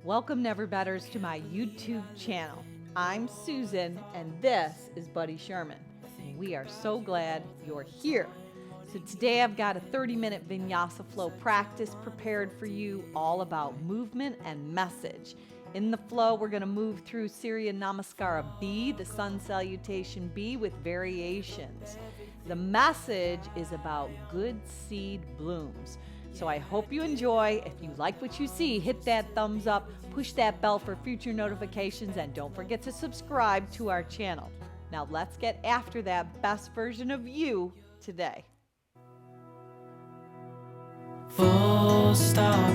Welcome, Never Betters, to my YouTube channel. I'm Susan, and this is Buddy Sherman. We are so glad you're here. So today I've got a 30-minute Vinyasa flow practice prepared for you, all about movement and message. In the flow, we're going to move through Surya Namaskara B, the Sun Salutation B, with variations. The message is about good seed blooms. So I hope you enjoy. If you like what you see, hit that thumbs up, push that bell for future notifications, and don't forget to subscribe to our channel. Now let's get after that best version of you today. Full stop.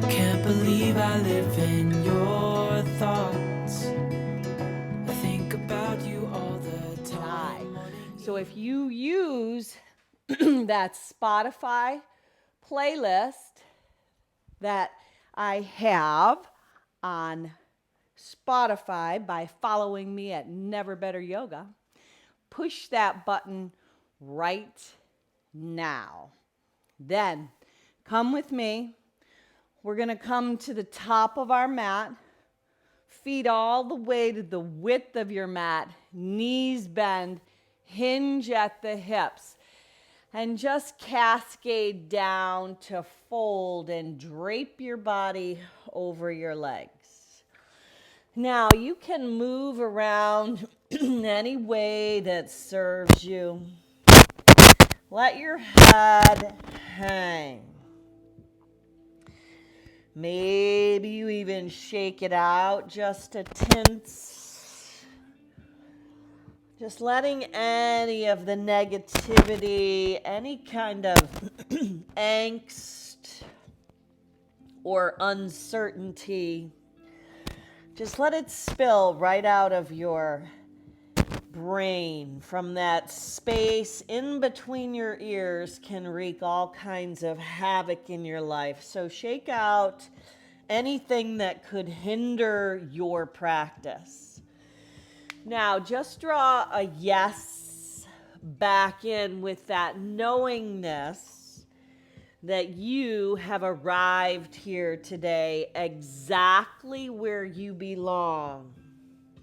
Can't believe I live in your thoughts. I think about you all the time. So if you use that Spotify playlist that I have on Spotify by following me at Never Better Yoga, push that button right now. Then come with me. We're going to come to the top of our mat, feet all the way to the width of your mat, knees bend, hinge at the hips, and just cascade down to fold and drape your body over your legs. Now you can move around any way that serves you. Let your head hang. Maybe you even shake it out just a tint. Just letting any of the negativity, any kind of angst or uncertainty, just let it spill right out of your brain. From that space in between your ears can wreak all kinds of havoc in your life. So shake out anything that could hinder your practice. Now just draw a yes back in with that knowingness that you have arrived here today exactly where you belong.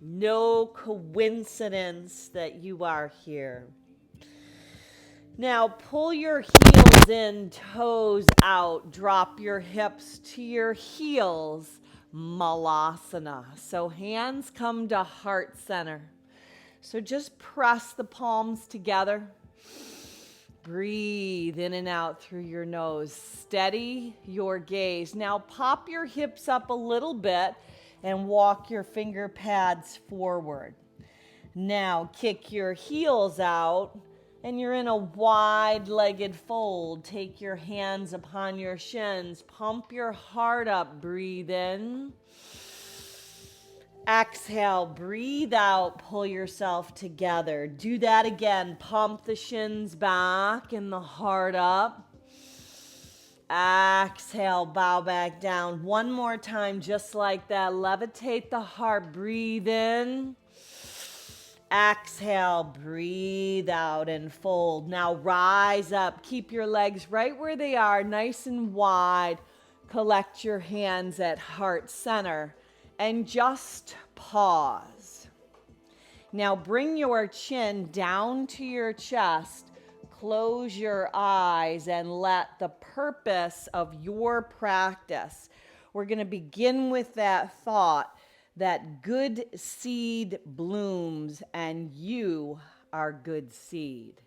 No coincidence that you are here. Now pull your heels in, toes out, drop your hips to your heels, malasana. So hands come to heart center. So just press the palms together. Breathe in and out through your nose. Steady your gaze. Now pop your hips up a little bit and walk your finger pads forward. Now kick your heels out and you're in a wide-legged fold. Take your hands upon your shins. Pump your heart up. Breathe in. Exhale, breathe out, pull yourself together. Do that again. Pump the shins back and the heart up. Exhale, bow back down. One more time, just like that. Levitate the heart. Breathe in. Exhale, breathe out and fold. Now rise up. Keep your legs right where they are, nice and wide. Collect your hands at heart center and just pause. Now bring your chin down to your chest. Close your eyes and let the purpose of your practice. We're going to begin with that thought that good seed blooms and you are good seed.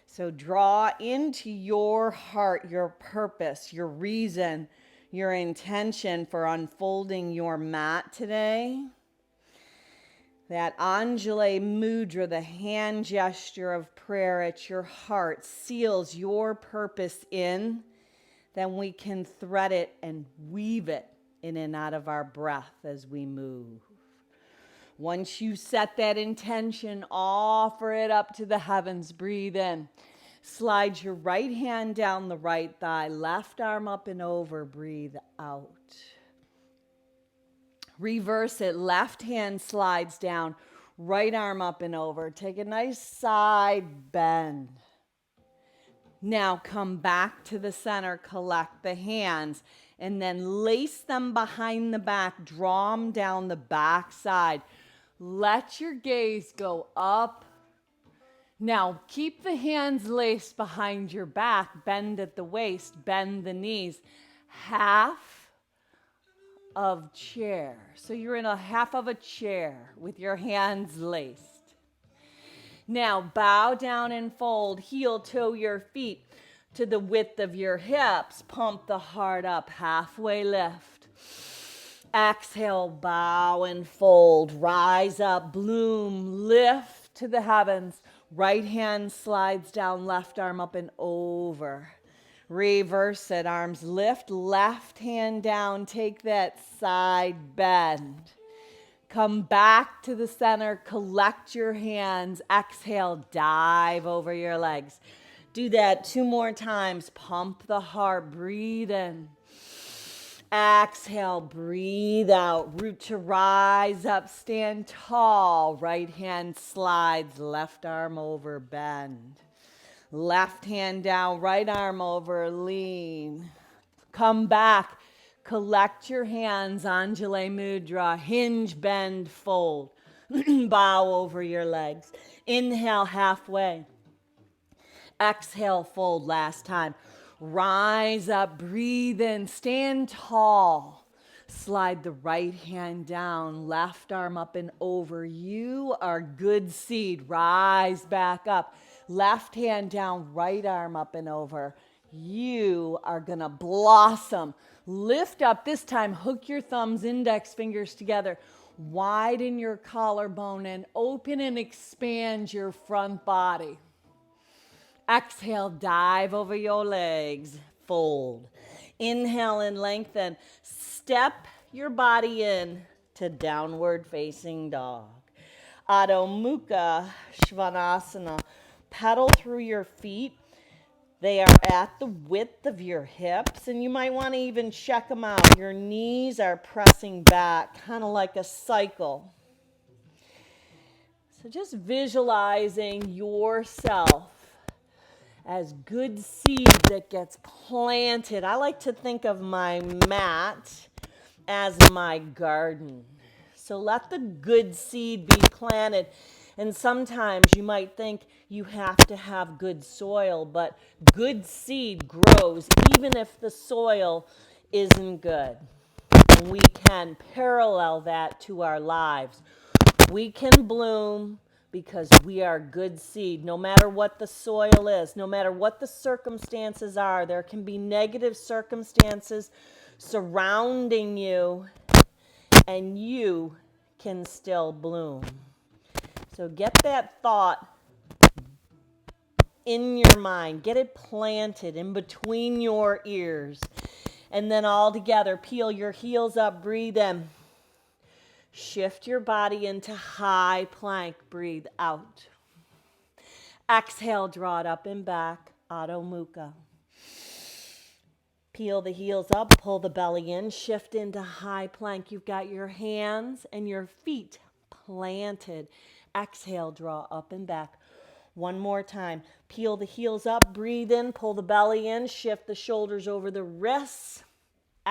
So draw into your heart your purpose, your reason, your intention for unfolding your mat today. That Anjali Mudra, the hand gesture of prayer at your heart, seals your purpose in. Then we can thread it and weave it in and out of our breath as we move. Once you set that intention, offer it up to the heavens. Breathe in. Slide your right hand down the right thigh, left arm up and over. Breathe out. Reverse it. Left hand slides down, right arm up and over. Take a nice side bend. Now come back to the center, collect the hands, And then lace them behind the back. Draw them down the back side. Let your gaze go up. Now, keep the hands laced behind your back. Bend at the waist. Bend the knees. Half of chair. So you're in a half of a chair with your hands laced. Now, bow down and fold. Heel toe your feet to the width of your hips. Pump the heart up. Halfway lift. Exhale, bow and fold. Rise up, bloom, lift to the heavens. Right hand slides down, left arm up and over. Reverse it, arms lift, left hand down. Take that side bend. Come back to the center, collect your hands. Exhale, dive over your legs. Do that 2 more times. Pump the heart, breathe in. Exhale, breathe out. Root to rise up, stand tall. Right hand slides, left arm over, bend. Left hand down, right arm over, lean. Come back, collect your hands, Anjali Mudra. Hinge, bend, fold. Bow over your legs. Inhale, halfway. Exhale, fold last time. Rise up, breathe in, stand tall. Slide the right hand down, left arm up and over. You are good seed. Rise back up. Left hand down, right arm up and over. You are going to blossom. Lift up this time. Hook your thumbs, index fingers together. Widen your collarbone and open and expand your front body. Exhale, dive over your legs, fold. Inhale and lengthen. Step your body in to downward facing dog. Adho Mukha Svanasana. Pedal through your feet. They are at the width of your hips, and you might want to even check them out. Your knees are pressing back, kind of like a cycle. So just visualizing yourself as good seed that gets planted. I like to think of my mat as my garden. So let the good seed be planted. And sometimes you might think you have to have good soil, but good seed grows even if the soil isn't good. And we can parallel that to our lives. We can bloom because we are good seed. No matter what the soil is, no matter what the circumstances are, there can be negative circumstances surrounding you, and you can still bloom. So get that thought in your mind. Get it planted in between your ears. And then all together, peel your heels up, breathe in. Shift your body into high plank. Breathe out. Exhale, draw it up and back. Adho Mukha. Peel the heels up, pull the belly in, shift into high plank. You've got your hands and your feet planted. Exhale, draw up and back. One more time. Peel the heels up, breathe in, pull the belly in, shift the shoulders over the wrists.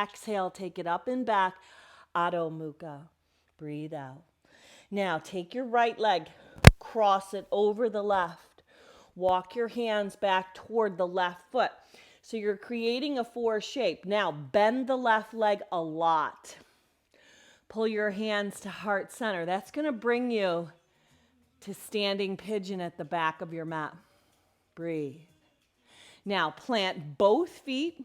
Exhale, take it up and back. Adho Mukha. Breathe out. Now take your right leg, cross it over the left. Walk your hands back toward the left foot. So you're creating a 4 shape. Now bend the left leg a lot. Pull your hands to heart center. That's going to bring you to standing pigeon at the back of your mat. Breathe. Now plant both feet.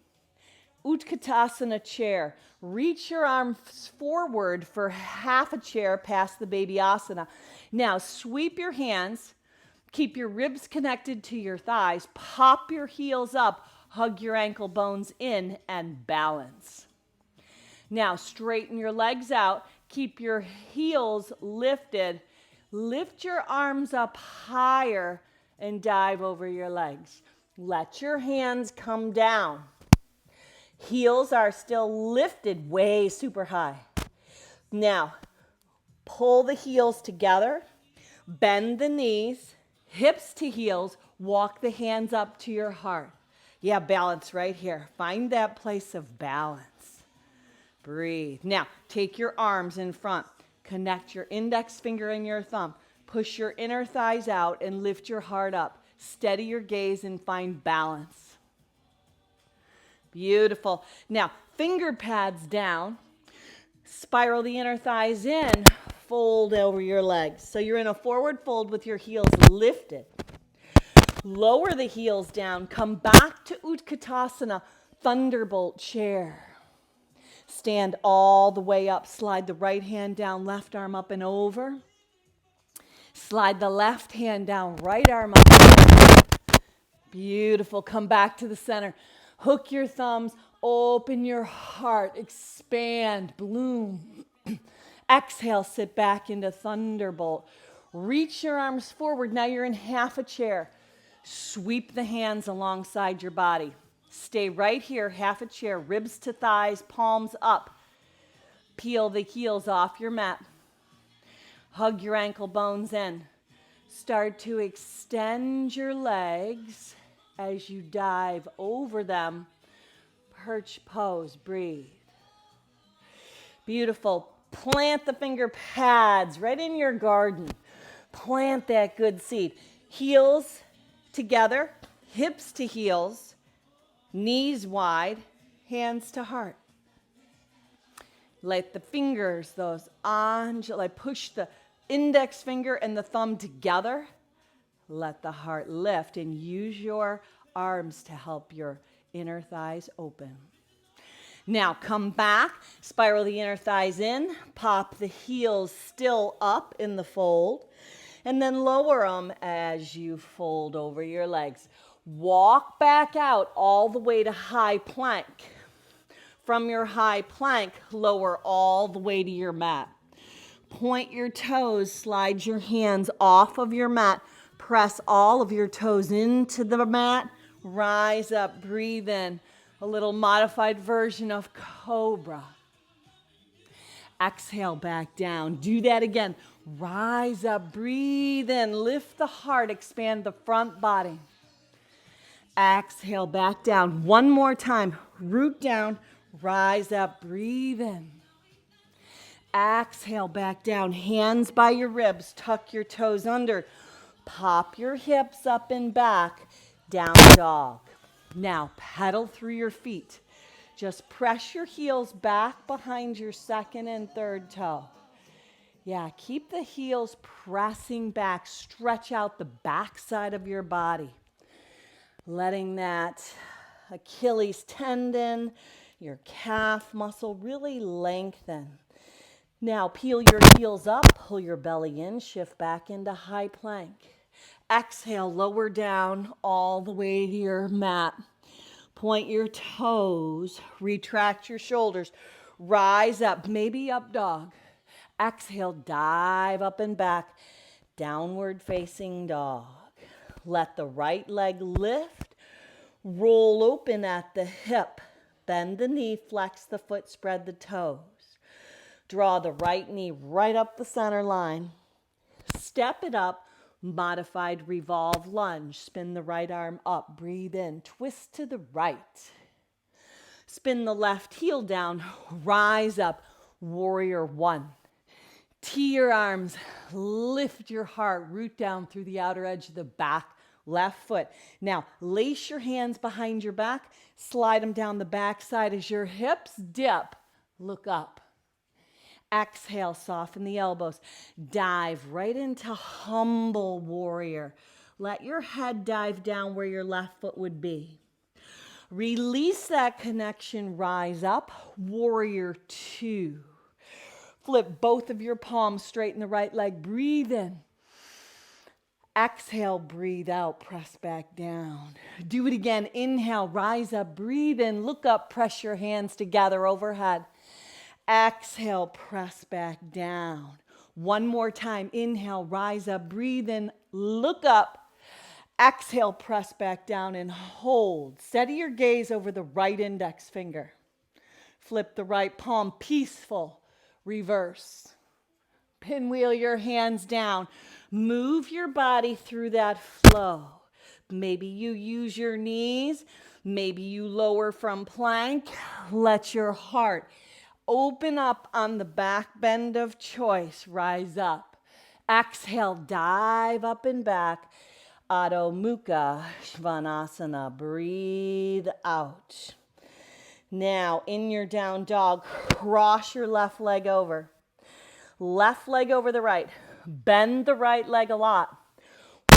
Uttanasana chair. Reach your arms forward for half a chair past the baby asana. Now sweep your hands. Keep your ribs connected to your thighs. Pop your heels up. Hug your ankle bones in and balance. Now straighten your legs out. Keep your heels lifted. Lift your arms up higher and dive over your legs. Let your hands come down. Heels are still lifted way super high. Now, pull the heels together. Bend the knees. Hips to heels. Walk the hands up to your heart. Yeah, balance right here. Find that place of balance. Breathe. Now, take your arms in front. Connect your index finger and your thumb. Push your inner thighs out and lift your heart up. Steady your gaze and find balance. Beautiful. Now, finger pads down. Spiral the inner thighs in. Fold over your legs. So you're in a forward fold with your heels lifted. Lower the heels down. Come back to Uttanasana, thunderbolt chair. Stand all the way up. Slide the right hand down, left arm up and over. Slide the left hand down, right arm up. Beautiful. Come back to the center. Hook your thumbs. Open your heart. Expand. Bloom. Exhale. Sit back into thunderbolt. Reach your arms forward. Now you're in half a chair. Sweep the hands alongside your body. Stay right here, half a chair, ribs to thighs, palms up. Peel the heels off your mat. Hug your ankle bones in. Start to extend your legs as you dive over them. Perch pose, breathe. Beautiful. Plant the finger pads right in your garden. Plant that good seed. Heels together, hips to heels, knees wide, hands to heart. Let the fingers, push the index finger and the thumb together. Let the heart lift and use your arms to help your inner thighs open. Now come back, spiral the inner thighs in, pop the heels still up in the fold, and then lower them as you fold over your legs. Walk back out all the way to high plank. From your high plank, lower all the way to your mat. Point your toes, slide your hands off of your mat, press all of your toes into the mat, rise up, breathe in. A little modified version of cobra. Exhale back down. Do that again. Rise up, breathe in, lift the heart, expand the front body. Exhale back down. One more time. Root down, rise up, breathe in. Exhale back down. Hands by your ribs, tuck your toes under. Pop your hips up and back. Down dog. Now pedal through your feet. Just press your heels back behind your second and third toe. Yeah, keep the heels pressing back. Stretch out the back side of your body. Letting that Achilles tendon, your calf muscle really lengthen. Now peel your heels up, pull your belly in, shift back into high plank. Exhale, lower down all the way to your mat. Point your toes, retract your shoulders, rise up, maybe up dog. Exhale, dive up and back, downward facing dog. Let the right leg lift, roll open at the hip, bend the knee, flex the foot, spread the toes. Draw the right knee right up the center line. Step it up, modified revolve lunge. Spin the right arm up, breathe in, twist to the right. Spin the left heel down, rise up, warrior one. Tee your arms, lift your heart, root down through the outer edge of the back, left foot. Now, lace your hands behind your back, slide them down the back side as your hips dip. Look up. Exhale, soften the elbows. Dive right into humble warrior. Let your head dive down where your left foot would be. Release that connection, rise up, warrior two. Flip both of your palms, straighten the right leg, breathe in. Exhale, breathe out, press back down. Do it again, inhale, rise up, breathe in, look up, press your hands together overhead. Exhale, press back down. One more time, inhale, rise up, breathe in, look up. Exhale, press back down and hold. Steady your gaze over the right index finger. Flip the right palm, peaceful. Reverse. Pinwheel your hands down. Move your body through that flow. Maybe you use your knees. Maybe you lower from plank. Let your heart Open up on the back bend of choice. Rise up. Exhale, dive up and back. Adho Mukha Svanasana. Breathe out. Now, in your down dog, cross your left leg over. Left leg over the right. Bend the right leg a lot.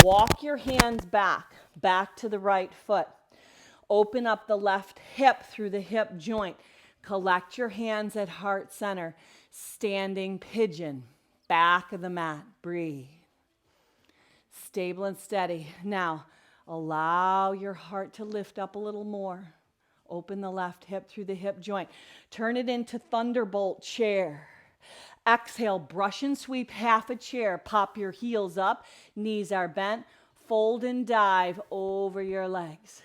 Walk your hands back to the right foot. Open up the left hip through the hip joint. Collect your hands at heart center. Standing pigeon. Back of the mat. Breathe. Stable and steady. Now, allow your heart to lift up a little more. Open the left hip through the hip joint. Turn it into thunderbolt chair. Exhale, brush and sweep half a chair. Pop your heels up. Knees are bent. Fold and dive over your legs.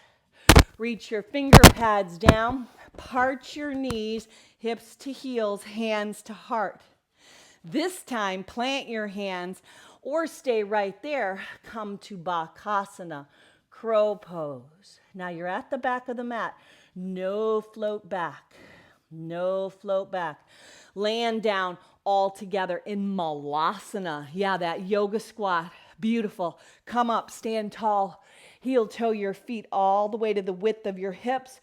Reach your finger pads down. Part your knees, hips to heels, hands to heart. This time, plant your hands or stay right there. Come to Bakasana, crow pose. Now you're at the back of the mat. No float back. No float back. Land down all together in malasana. Yeah, that yoga squat. Beautiful. Come up, stand tall. Heel toe your feet all the way to the width of your hips.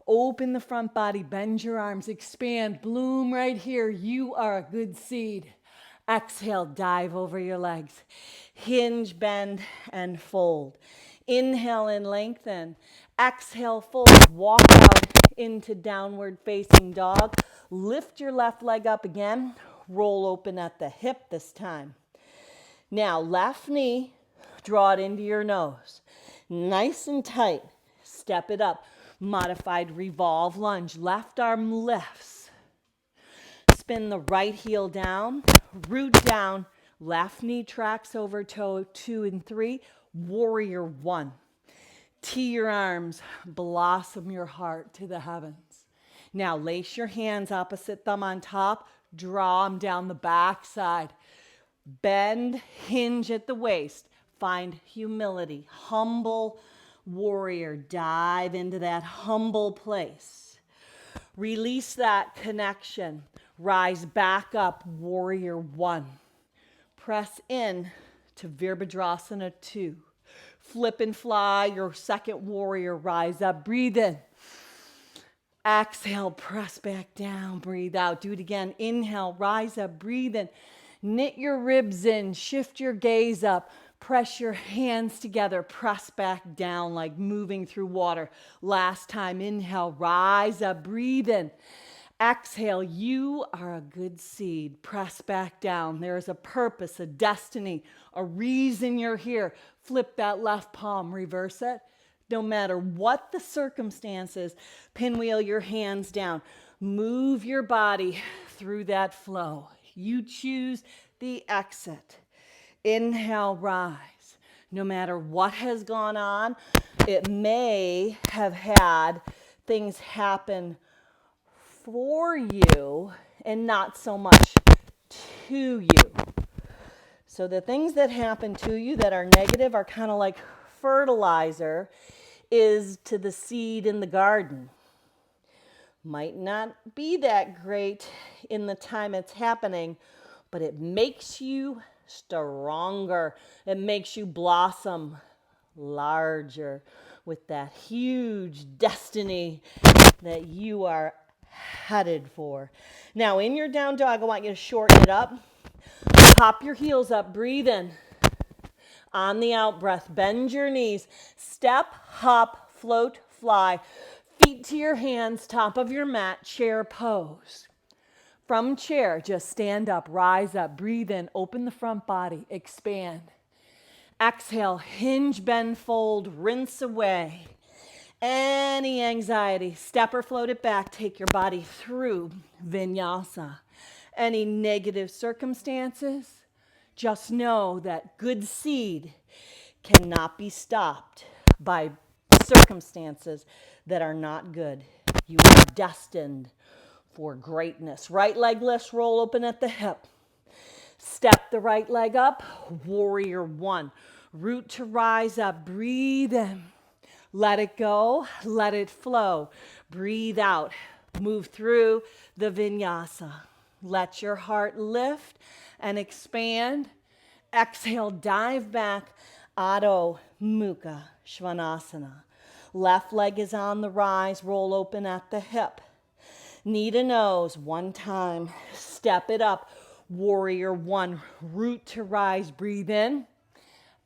Open the front body, bend your arms, expand, bloom right here. You are a good seed. Exhale, dive over your legs. Hinge, bend, and fold. Inhale and lengthen. Exhale, fold. Walk out into downward facing dog. Lift your left leg up again. Roll open at the hip this time. Now, left knee, draw it into your nose. Nice and tight. Step it up. Modified revolve lunge. Left arm lifts. Spin the right heel down. Root down. Left knee tracks over toe 2 and 3. Warrior 1. Tee your arms. Blossom your heart to the heavens. Now lace your hands, opposite thumb on top. Draw them down the back side. Bend, hinge at the waist. Find humility. Humble warrior. Dive into that humble place. Release that connection. Rise back up, warrior 1. Press in to Virabhadrasana 2. Flip and fly, your second warrior. Rise up, breathe in. Exhale, press back down, breathe out. Do it again. Inhale, rise up, breathe in. Knit your ribs in, shift your gaze up. Press your hands together, press back down like moving through water. Last time, inhale, rise up, breathe in. Exhale, you are a good seed. Press back down. There is a purpose, a destiny, a reason you're here. Flip that left palm, reverse it. No matter what the circumstances, pinwheel your hands down. Move your body through that flow. You choose the exit. Inhale, rise. No matter what has gone on, it may have had things happen for you and not so much to you. So the things that happen to you that are negative are kind of like fertilizer is to the seed in the garden. Might not be that great in the time it's happening, but it makes you stronger. It makes you blossom larger with that huge destiny that you are headed for. Now, in your down dog, I want you to shorten it up. Pop your heels up, breathe in. On the out breath, bend your knees. Step, hop, float, fly. Feet to your hands, top of your mat, chair pose. From chair, just stand up, rise up, breathe in, open the front body, expand. Exhale, hinge, bend, fold, rinse away any anxiety. Step or float it back, take your body through Vinyasa. Any negative circumstances, just know that good seed cannot be stopped by circumstances that are not good. You are destined for greatness. Right leg lifts, roll open at the hip. Step the right leg up, warrior 1. Root to rise up, breathe in. Let it go, let it flow. Breathe out. Move through the vinyasa. Let your heart lift and expand. Exhale, dive back, Adho Mukha Svanasana. Left leg is on the rise, roll open at the hip. Knee to nose, one time, step it up. Warrior one, root to rise, breathe in.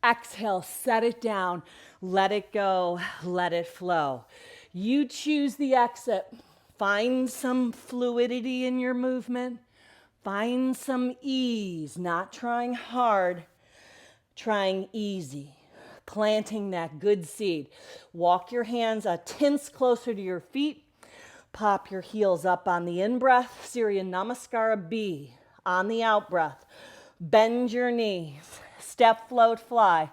Exhale, set it down, let it go, let it flow. You choose the exit. Find some fluidity in your movement. Find some ease, not trying hard, trying easy. Planting that good seed. Walk your hands a tense closer to your feet. Pop your heels up on the in-breath. Surya Namaskara B. On the out-breath. Bend your knees. Step, float, fly.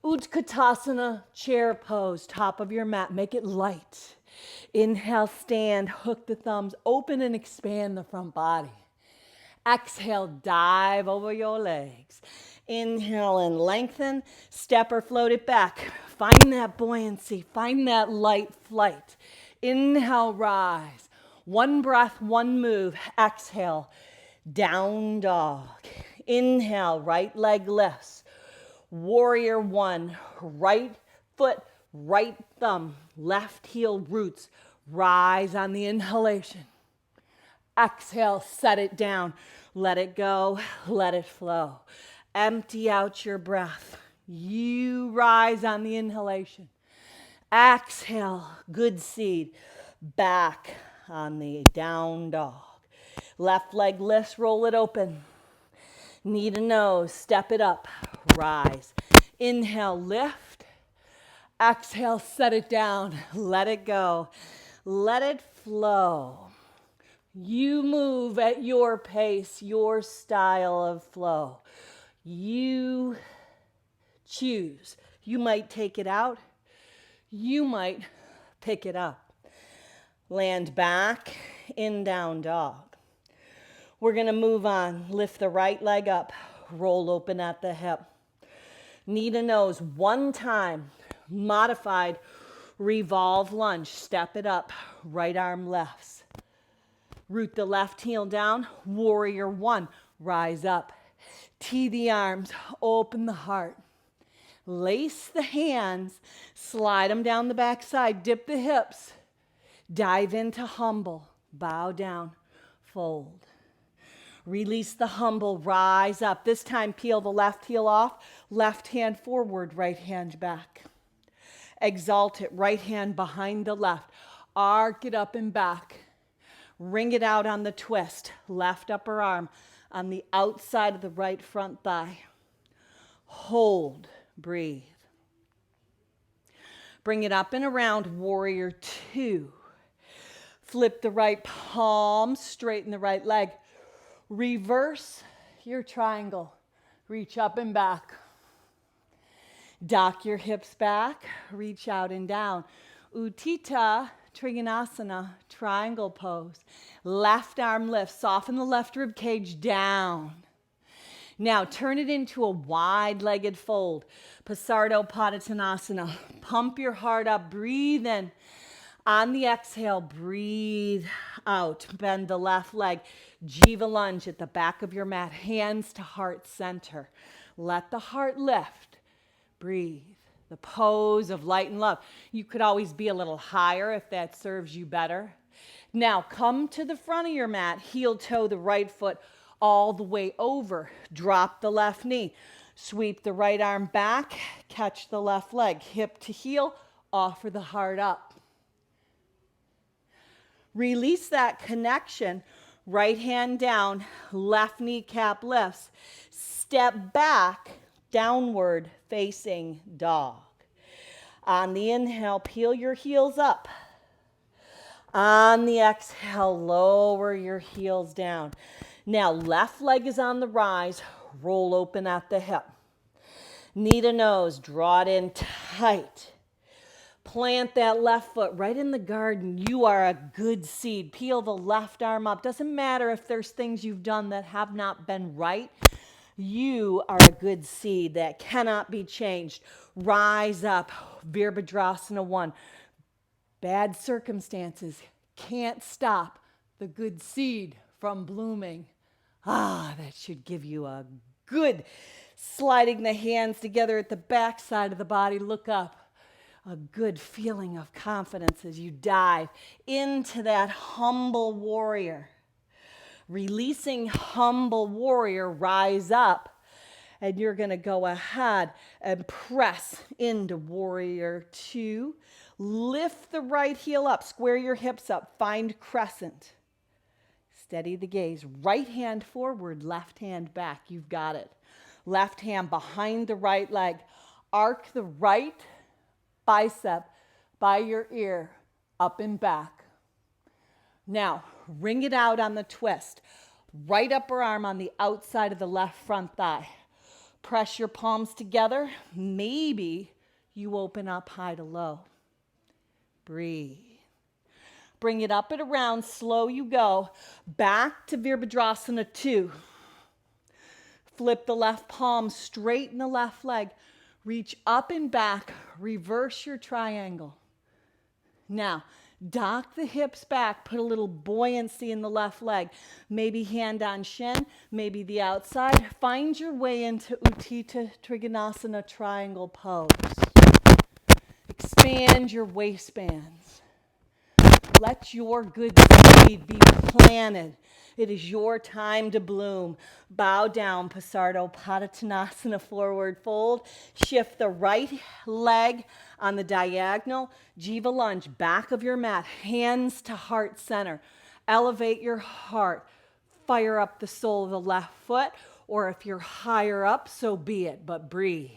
Uttanasana, chair pose, top of your mat. Make it light. Inhale, stand, hook the thumbs, open and expand the front body. Exhale, dive over your legs. Inhale and lengthen, step or float it back. Find that buoyancy, find that light flight. Inhale, rise. One breath, one move. Exhale, down dog. Inhale, right leg lifts. Warrior one, right foot, right thumb, left heel roots. Rise on the inhalation. Exhale, set it down. Let it go, let it flow. Empty out your breath. You rise on the inhalation. Exhale, good seed. Back on the down dog. Left leg lifts, roll it open. Knee to nose, step it up, rise. Inhale, lift. Exhale, set it down, let it go. Let it flow. You move at your pace, your style of flow. You choose. You might take it out. You might pick it up. Land back in down dog. We're going to move on. Lift the right leg up. Roll open at the hip. Knee to nose one time. Modified revolve lunge. Step it up. Right arm lefts. Root the left heel down. Warrior one. Rise up. Tee the arms. Open the heart. Lace the hands. Slide them down the back side. Dip the hips. Dive into humble. Bow down. Fold. Release the humble. Rise up. This time peel the left heel off. Left hand forward. Right hand back. Exalt it. Right hand behind the left. Arc it up and back. Ring it out on the twist. Left upper arm on the outside of the right front thigh. Hold. Breathe. Bring it up and around. Warrior two. Flip the right palm. Straighten the right leg. Reverse your triangle. Reach up and back. Dock your hips back. Reach out and down. Utthita Trikonasana, triangle pose. Left arm lift. Soften the left rib cage down. Now turn it into a wide-legged fold. Pasardo Padottanasana. Pump your heart up. Breathe in. On the exhale, breathe out. Bend the left leg. Jiva lunge at the back of your mat. Hands to heart center. Let the heart lift. Breathe. The pose of light and love. You could always be a little higher if that serves you better. Now come to the front of your mat. Heel toe the right foot all the way over. Drop the left knee. Sweep the right arm back. Catch the left leg. Hip to heel. Offer the heart up. Release that connection. Right hand down. Left kneecap lifts. Step back. Downward facing dog. On the inhale, peel your heels up. On the exhale, lower your heels down. Now, left leg is on the rise. Roll open at the hip. Knee to nose, draw it in tight. Plant that left foot right in the garden. You are a good seed. Peel the left arm up. Doesn't matter if there's things you've done that have not been right. You are a good seed that cannot be changed. Rise up. Virabhadrasana 1. Bad circumstances can't stop the good seed from blooming. That should give you a good sliding the hands together at the back side of the body. Look up. A good feeling of confidence as you dive into that humble warrior. Releasing humble warrior, rise up. And you're going to go ahead and press into warrior 2. Lift the right heel up. Square your hips up. Find crescent. Steady the gaze. Right hand forward, left hand back. You've got it. Left hand behind the right leg. Arc the right bicep by your ear, up and back. Now, ring it out on the twist. Right upper arm on the outside of the left front thigh. Press your palms together. Maybe you open up high to low. Breathe. Bring it up and around. Slow you go. Back to Virabhadrasana 2. Flip the left palm, straighten the left leg. Reach up and back, reverse your triangle. Now, dock the hips back, put a little buoyancy in the left leg. Maybe hand on shin, maybe the outside. Find your way into Uttanasana Trikonasana triangle pose. Expand your waistbands. Let your good seed be planted. It is your time to bloom. Bow down, Pasardo-Padottanasana, forward fold. Shift the right leg on the diagonal. Jiva lunge, back of your mat, hands to heart center. Elevate your heart. Fire up the sole of the left foot, or if you're higher up, so be it, but breathe.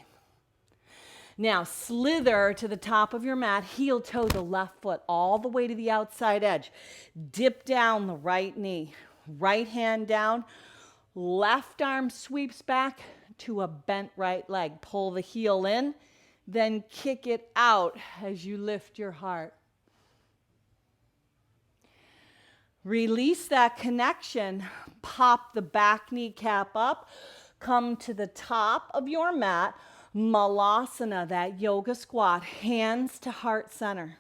Now, slither to the top of your mat, heel toe the left foot all the way to the outside edge. Dip down the right knee. Right hand down, left arm sweeps back to a bent right leg. Pull the heel in, then kick it out as you lift your heart. Release that connection. Pop the back kneecap up. Come to the top of your mat. Malasana, that yoga squat. Hands to heart center.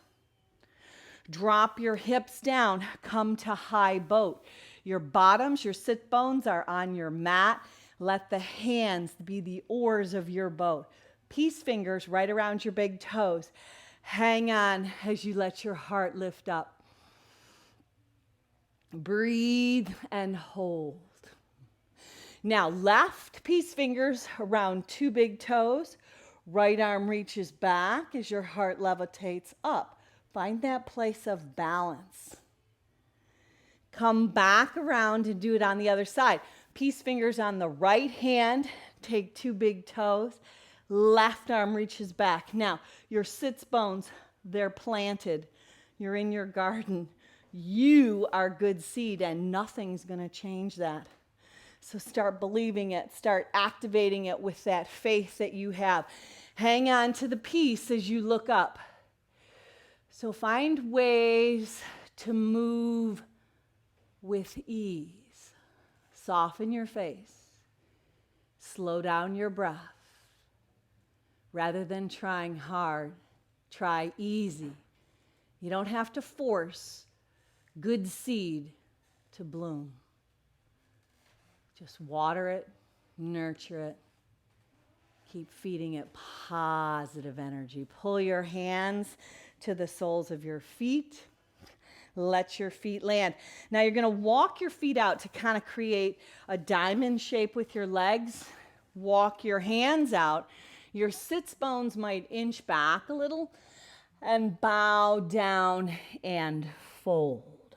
Drop your hips down. Come to high boat. Your bottoms, your sit bones are on your mat. Let the hands be the oars of your boat. Peace fingers right around your big toes. Hang on as you let your heart lift up. Breathe and hold. Now, left peace fingers around two big toes. Right arm reaches back as your heart levitates up. Find that place of balance. Come back around and do it on the other side. Peace fingers on the right hand. Take two big toes. Left arm reaches back. Now, your sits bones, they're planted. You're in your garden. You are good seed, and nothing's going to change that. So start believing it. Start activating it with that faith that you have. Hang on to the peace as you look up. So find ways to move with ease. Soften your face. Slow down your breath. Rather than trying hard, try easy. You don't have to force good seed to bloom. Just water it, nurture it. Keep feeding it positive energy. Pull your hands to the soles of your feet. Let your feet land. Now you're going to walk your feet out to kind of create a diamond shape with your legs. Walk your hands out. Your sits bones might inch back a little and bow down and fold.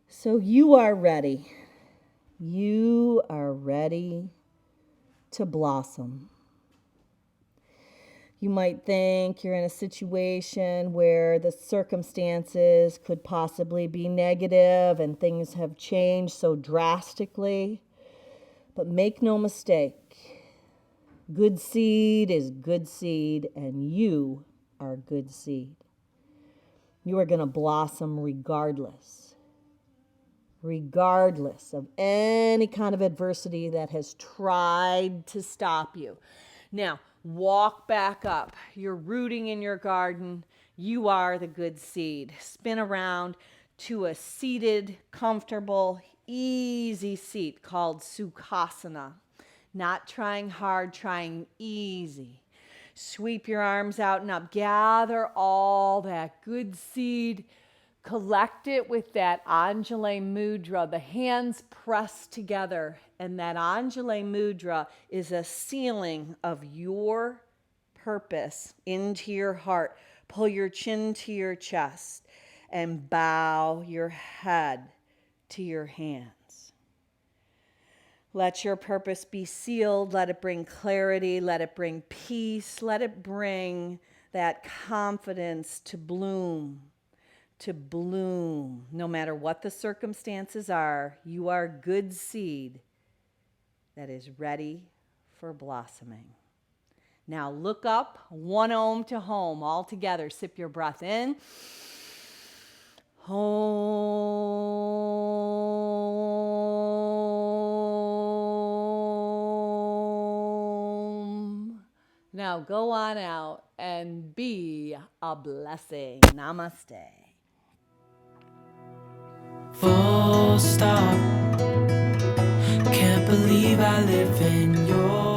So you are ready. You are ready to blossom. You might think you're in a situation where the circumstances could possibly be negative and things have changed so drastically. But make no mistake, good seed is good seed, and you are good seed. You are going to blossom regardless of any kind of adversity that has tried to stop you. Now, walk back up. You're rooting in your garden. You are the good seed. Spin around to a seated, comfortable, easy seat called Sukhasana. Not trying hard, trying easy. Sweep your arms out and up. Gather all that good seed. Collect it with that Anjali Mudra. The hands pressed together. And that Anjali Mudra is a sealing of your purpose into your heart. Pull your chin to your chest and bow your head to your hands. Let your purpose be sealed. Let it bring clarity. Let it bring peace. Let it bring that confidence to bloom. To bloom. No matter what the circumstances are, you are good seed that is ready for blossoming. Now look up, one Om to home, all together. Sip your breath in. Om. Now go on out and be a blessing. Namaste. Full stop. Can't believe I live in your